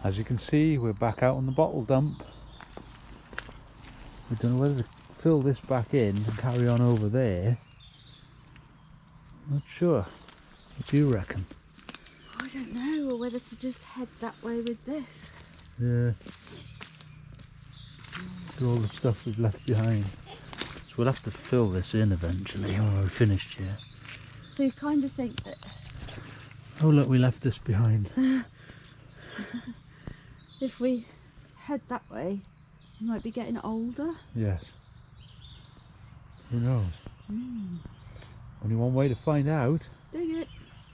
As you can see, we're back out on the bottle dump. We don't know whether to fill this back in and carry on over there. Not sure. What do you reckon? I don't know, or whether to just head that way with this. Yeah. All the stuff we've left behind. So we'll have to fill this in eventually when we're finished here. So you kind of think that... Oh look, we left this behind. If we head that way, we might be getting older. Yes. Who knows? Only one way to find out. Dig it.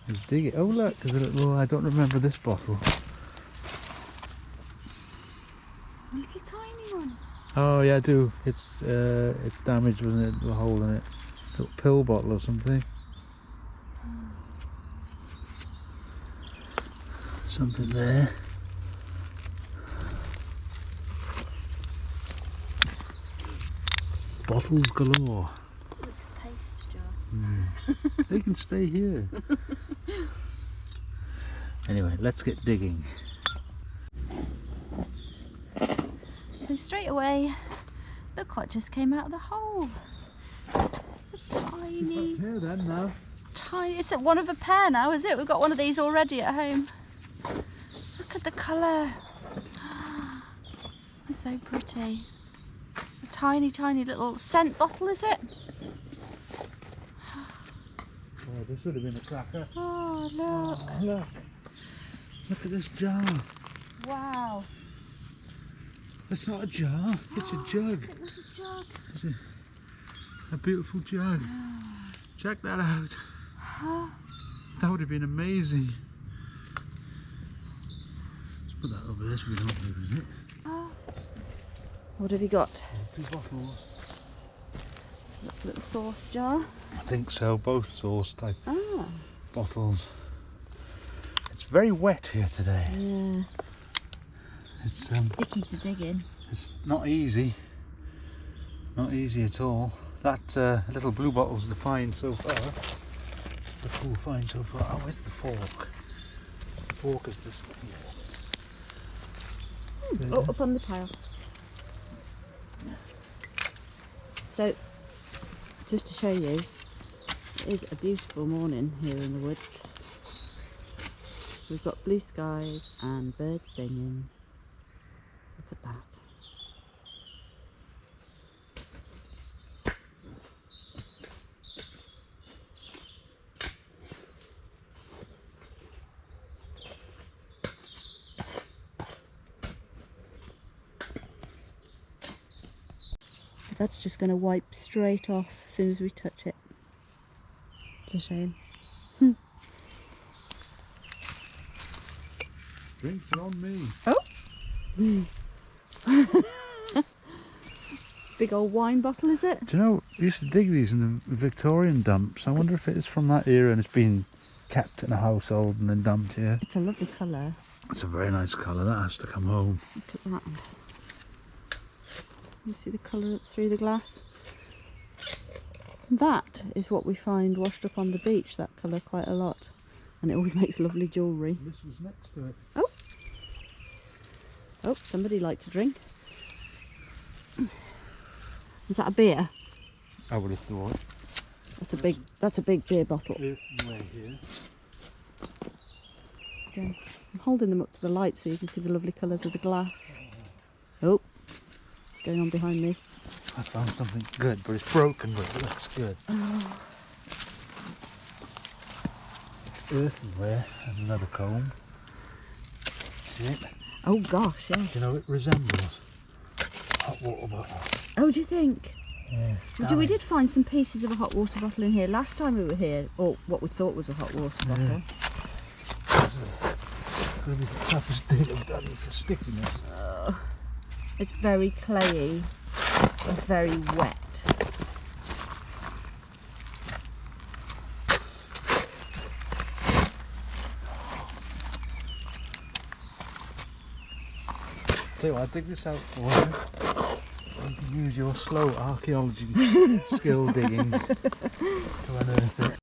Is dig it. Oh look, there's a little, I don't remember this bottle. A little tiny one. Oh yeah, I do. It's damaged, wasn't it? The hole in it. Little pill bottle or something. Something there. Bottles galore. Oh, it's a paste jar. They can stay here. Anyway, let's get digging. So straight away, look what just came out of the hole. A tiny, Here then now. tiny, it's one of a pair now, is it? We've got one of these already at home. Look at the colour. It's so pretty. It's a tiny, tiny little scent bottle, is it? Oh, this would have been a cracker. Oh, look. Oh, look. Look at this jar. Wow. It's not a jar, it's a jug. It was a jug. It's a beautiful jug. Check that out. That would have been amazing. Let's put that over there so we don't lose it. What have you got? 2 bottles. Little sauce jar. I think so, both sauce type Ah. bottles. It's very wet here today. Yeah. It's Sticky to dig in. It's not easy. Not easy at all. That little blue bottle's the find so far. The cool find so far. Oh, where's the fork? The fork has disappeared. Oh, up on the pile. So, just to show you, it is a beautiful morning here in the woods. We've got blue skies and birds singing. Look at that. That's just going to wipe straight off as soon as we touch it. It's a shame. Drinks are on me. Oh! Big old wine bottle, is it? Do you know, we used to dig these in the Victorian dumps. I wonder if it's from that era and it's been kept in a household and then dumped here. It's a lovely colour. It's a very nice colour. That has to come home. Look at that. You see the colour through the glass? That is what we find washed up on the beach, that colour, quite a lot. And it always makes lovely jewellery. This was next to it. Oh! Oh, somebody liked to drink. Is that a beer? I would have thought. That's a big beer bottle. Earthenware here. Again, I'm holding them up to the light so you can see the lovely colours of the glass. Oh! Going on behind me. I found something good, but it's broken, but it looks good. Oh. It's earthenware and another comb. See it? Oh gosh, yes. Do you know it resembles a hot water bottle? Oh, do you think? Yeah. We did find some pieces of a hot water bottle in here last time we were here, or what we thought was a hot water bottle. It's going to be the toughest dig I've done for stickiness. It's very clayey and very wet. Tell you what, I'll dig this out for you. You can use your slow archaeology skill digging to unearth it.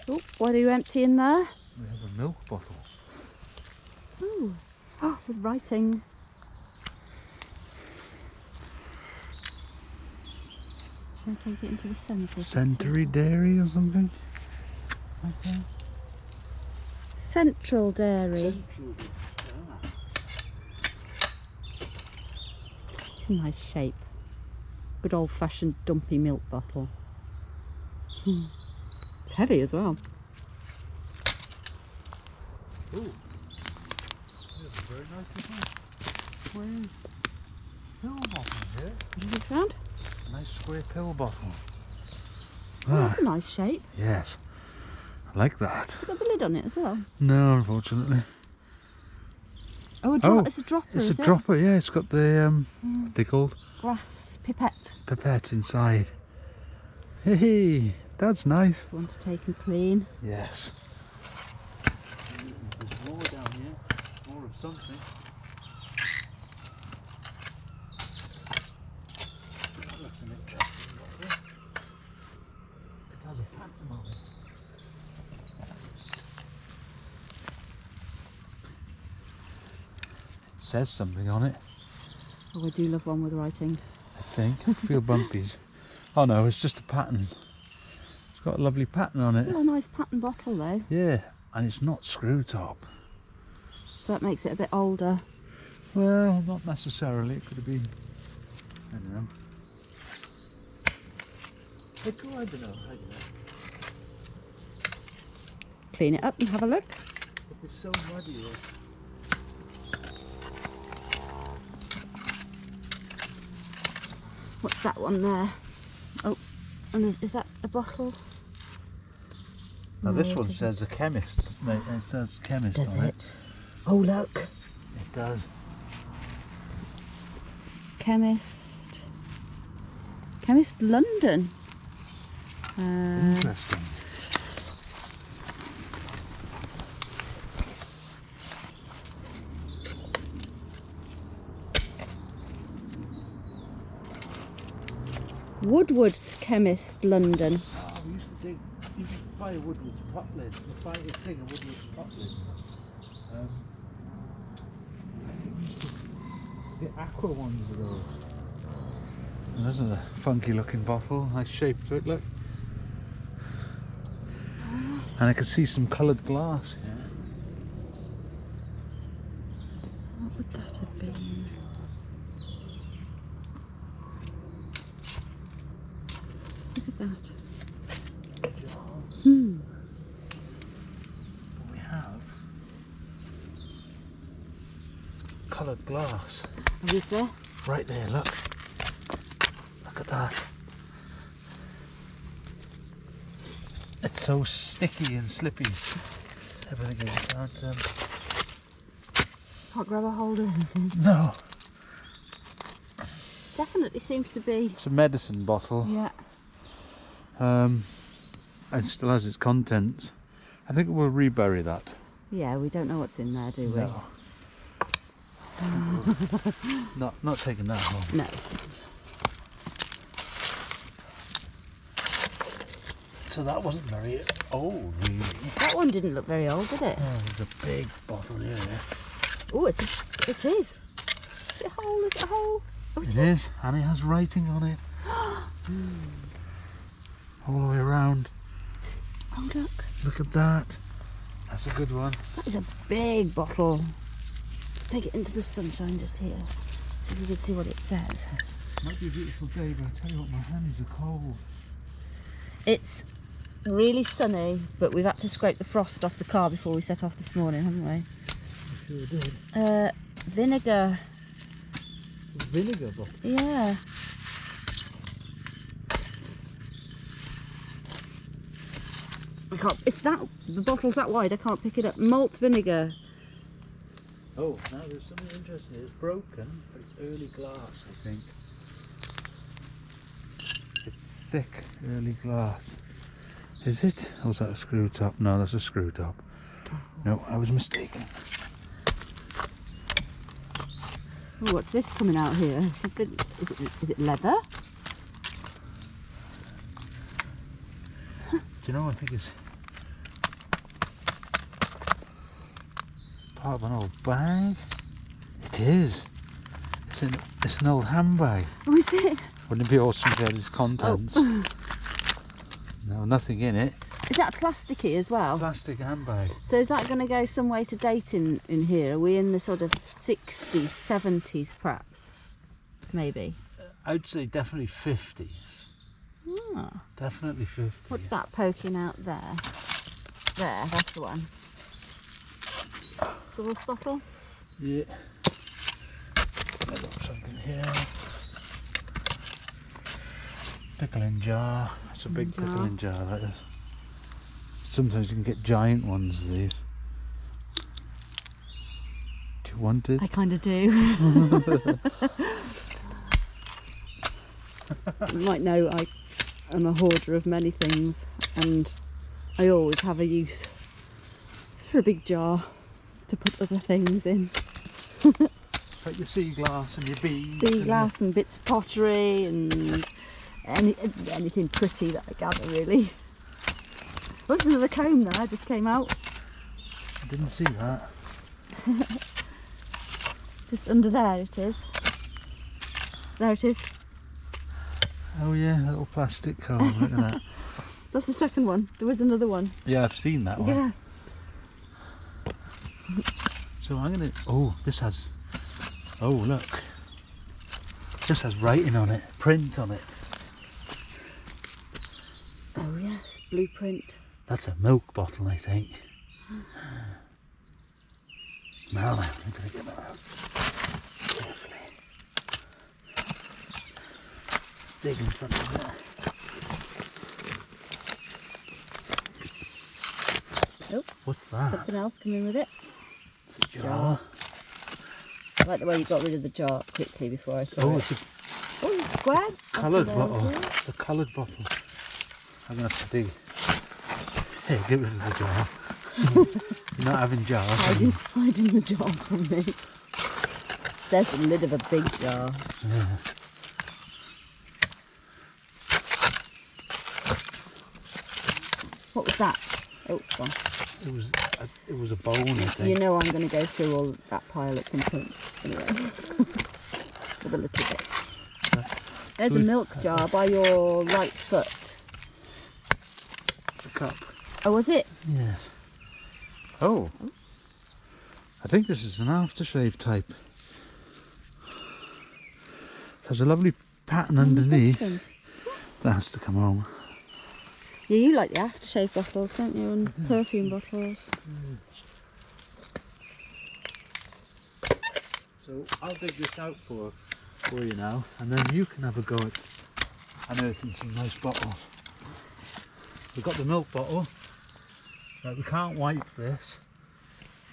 Oh, what are you emptying there? We have a milk bottle. Ooh. Oh, with writing. Shall I take it into the sun? So Century Dairy or something? Like that. Central Dairy. It's a nice shape. Good old fashioned dumpy milk bottle. It's heavy as well. Ooh. There's a very nice little square pill bottle here. What have you found? Nice square pill bottle. Oh, that's a nice shape. Yes. I like that. It's got the lid on it as well. No, unfortunately. Oh, it's a dropper, It's is a it? dropper, yeah. It's got the, what they called? Grass pipette. Pipette inside. Hey, that's nice. It's one to take and clean. Yes. There's more down here. More of something. That looks an interesting bottle. It has a pattern on it. Says something on it, Oh, I do love one with writing. I think. I feel bumpies. Oh no, it's just a pattern. It's got a lovely pattern on it. Still a nice pattern bottle though. Yeah, and it's not screw top. So that makes it a bit older. Well, not necessarily. It could have been, I don't know. I don't know. I don't know. Clean it up and have a look. But it's so muddy here. What's that one there? Oh, and is that a bottle? Now No, this it one isn't. says a chemist. Mate, it says chemist Does on it. it? Oh, look. It does. Chemist London. Interesting. Woodward's Chemist London. Oh, we used to dig. You could buy a Woodward's pot lid. Dig a Woodward's pot lid. I think we used to, the aqua ones are those. And this is a funky looking bottle. Nice shape to it. Look. And I can see some coloured glass here. What would that have been? Look at that. But we have coloured glass. What is there? Right there, look. Look at that. It's so sticky and slippy. Everything is. Can't grab a hold of anything. No. Definitely seems to be. It's a medicine bottle. Yeah. And still has its contents. I think we'll rebury that. Yeah, we don't know what's in there, do we? No. Not taking that home. No. So that wasn't very old, really. That one didn't look very old, did it? Oh, there's a big bottle here. Oh, it is. Is it a hole? Is it a hole? Oh, It is, and it has writing on it. All the way around. Oh, look. Look at that. That's a good one. That is a big bottle. Take it into the sunshine just here. So you can see what it says. Might be a beautiful day, but I tell you what, my hands are cold. It's really sunny, but we've had to scrape the frost off the car before we set off this morning, haven't we? I sure did. Vinegar. Vinegar bottle. Yeah. I can't. The bottle's that wide. I can't pick it up. Malt vinegar. Oh, now there's something interesting. It's broken, but it's early glass, I think. It's thick, early glass. Is it? Or is that a screw top? No, that's a screw top. No, I was mistaken. Oh, what's this coming out here? Is it leather? Do you know, I think it's part of an old bag. It is. It's an old handbag. Oh, is it? Wouldn't it be awesome to have its contents? Oh. No, nothing in it. Is that plasticky as well? Plastic handbag. So is that going to go some way to date in here? Are we in the sort of 60s, 70s perhaps? Maybe. I'd say definitely 50s. Ah. Definitely 50s. What's that poking out there? There, that's the one. Sauce bottle? Yeah. I've got something here. Pickling jar. That's a big pickling jar, that is. Sometimes you can get giant ones of these. Do you want it? I kind of do. You might know I'm a hoarder of many things, and I always have a use for a big jar to put other things in. Like your sea glass and your beads. Sea glass and bits of pottery and anything pretty that I gather, really. What's another comb there? Just came out. I didn't see that. Just under there it is. There it is. Oh yeah, a little plastic comb, look at that. That's the second one. There was another one. Yeah, I've seen that one. Yeah. So I'm gonna, oh, this has, oh look. This has writing on it, print on it. Oh yes, blueprint. That's a milk bottle, I think. Now then, I'm going to get that out carefully. Dig in front of it. Oh, what's that? something else coming with it. It's a jar. I like the way you got rid of the jar quickly before I saw Oh, it. it's a Oh, it's a square coloured there bottle. as well. It's a coloured bottle. I'm going to have to dig. Here, get rid of the jar. You're not having jars. Hiding the jar from me. There's the lid of a big jar. Yeah. What was that? Oh, it's gone. It was a bone, I think. You know I'm going to go through all that pile at some point. Anyway. With a little bit. There's a milk jar by your right foot. The cup. Oh, was it? Yes. Oh. I think this is an aftershave type. There's a lovely pattern underneath. That has to come home. Yeah, you like the aftershave bottles, don't you? And perfume bottles. So I'll dig this out for you now, and then you can have a go at unearthing some nice bottles. We've got the milk bottle. Right, we can't wipe this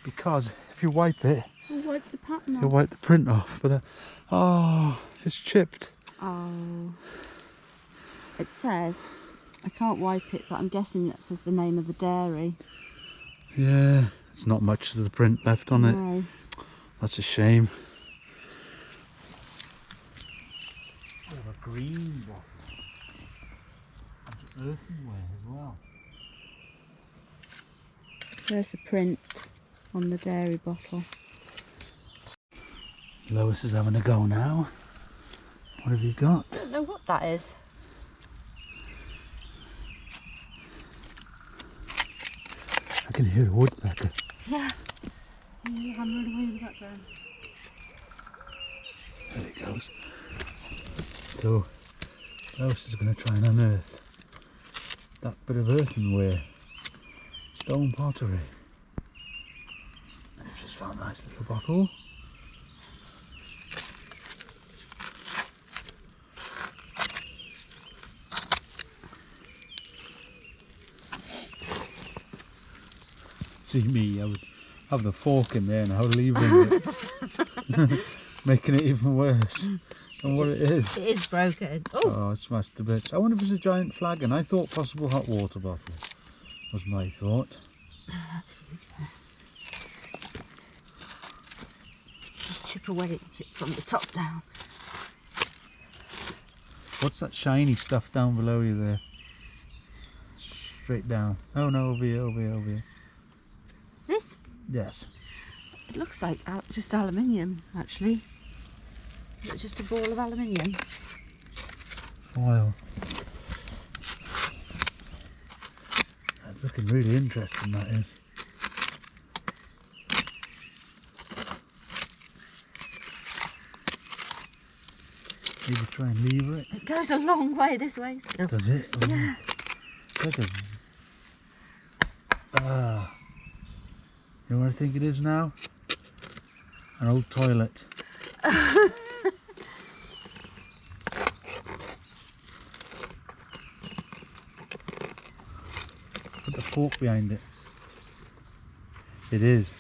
because if you wipe it, I'll wipe the pattern off. you'll wipe the print off. But oh, it's chipped. Oh. It says, I can't wipe it, but I'm guessing that's the name of the dairy. Yeah, it's not much of the print left on it. No. That's a shame. We have a green bottle. It's earthenware as well. There's the print on the dairy bottle. Lois is having a go now. What have you got? I don't know what that is. I can hear a woodpecker. Yeah. I'm hammering away in the background. There it goes. So Lois is going to try and unearth that bit of earthenware. Stone pottery. I've just found a nice little bottle. See me, I would have the fork in there and I would leave it, making it even worse than what it is. It is broken. Oh, it's smashed to bits. I wonder if it's a giant flagon. I thought possible hot water bottle was my thought. That's huge. Just chip away at it from the top down. What's that shiny stuff down below you there? Straight down. Oh no, over here, over here, over here. This? Yes. It looks like just aluminium, actually. Is it just a ball of aluminium? Foil. That's looking really interesting, that is. Maybe try and lever it. It goes a long way this way still. Does it? Oh, Yeah. it's like a... You know what I think it is now? An old toilet. Put the fork behind it. It is.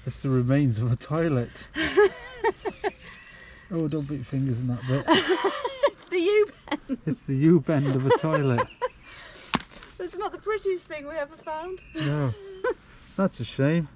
It's the remains of a toilet. Oh, don't put your fingers in that bit. It's the U-bend. It's the U-bend of a toilet. That's not the prettiest thing we ever found. No, that's a shame.